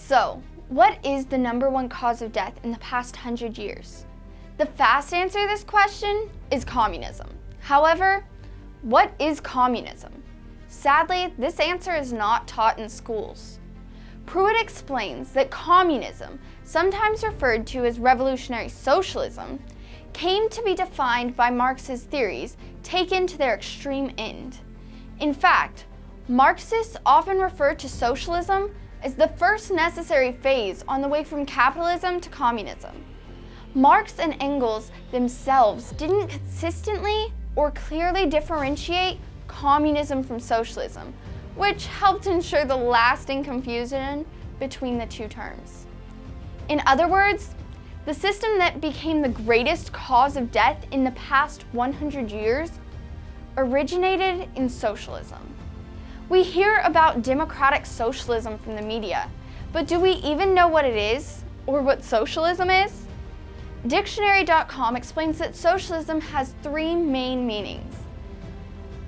So, what is the #1 cause of death in the past 100 years? The fast answer to this question is communism. However, what is communism? Sadly, this answer is not taught in schools. Pruitt explains that communism, sometimes referred to as revolutionary socialism, came to be defined by Marx's theories taken to their extreme end. In fact, Marxists often refer to socialism as the first necessary phase on the way from capitalism to communism. Marx and Engels themselves didn't consistently or clearly differentiate communism from socialism, which helped ensure the lasting confusion between the two terms. In other words, the system that became the greatest cause of death in the past 100 years originated in socialism. We hear about democratic socialism from the media, but do we even know what it is or what socialism is? Dictionary.com explains that socialism has 3 main meanings.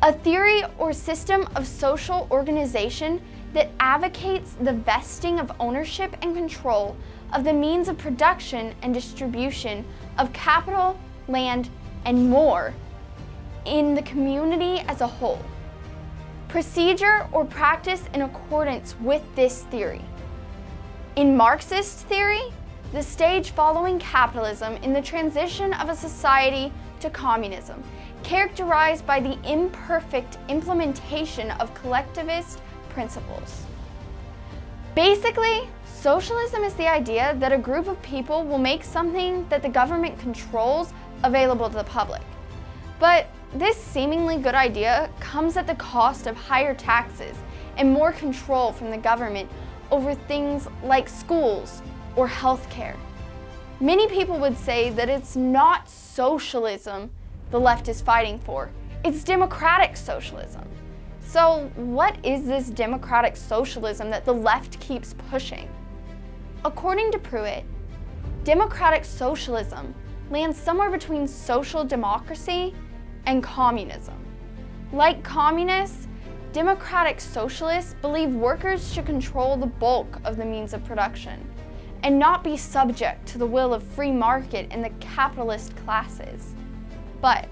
A theory or system of social organization that advocates the vesting of ownership and control of the means of production and distribution of capital, land, and more in the community as a whole. Procedure or practice in accordance with this theory. In Marxist theory, the stage following capitalism in the transition of a society to communism, characterized by the imperfect implementation of collectivist principles. Basically, socialism is the idea that a group of people will make something that the government controls available to the public. But this seemingly good idea comes at the cost of higher taxes and more control from the government over things like schools or healthcare. Many people would say that it's not socialism the left is fighting for, it's democratic socialism. So what is this democratic socialism that the left keeps pushing? According to Pruitt, democratic socialism lands somewhere between social democracy and communism. Like communists, democratic socialists believe workers should control the bulk of the means of production and not be subject to the will of free market and the capitalist classes. But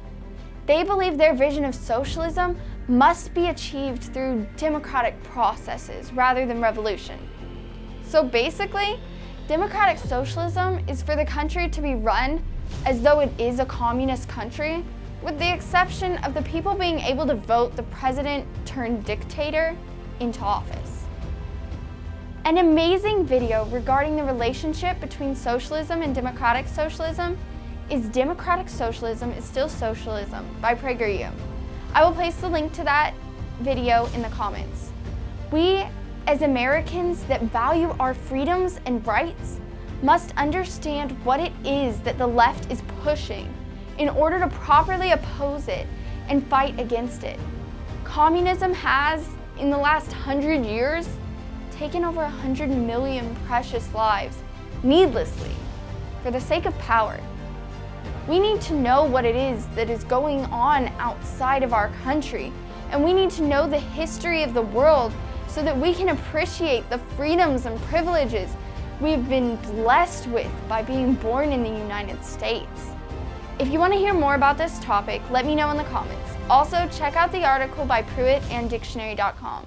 they believe their vision of socialism must be achieved through democratic processes rather than revolution. So basically, democratic socialism is for the country to be run as though it is a communist country, with the exception of the people being able to vote the president turned dictator into office. An amazing video regarding the relationship between socialism and democratic socialism is Democratic Socialism is Still Socialism by PragerU. I will place the link to that video in the comments. We, as Americans that value our freedoms and rights, must understand what it is that the left is pushing in order to properly oppose it and fight against it. Communism has, in the last 100 years, taken over 100 million precious lives needlessly for the sake of power. We need to know what it is that is going on outside of our country, and we need to know the history of the world so that we can appreciate the freedoms and privileges we've been blessed with by being born in the United States. If you want to hear more about this topic, let me know in the comments. Also, check out the article by Pruitt and Dictionary.com.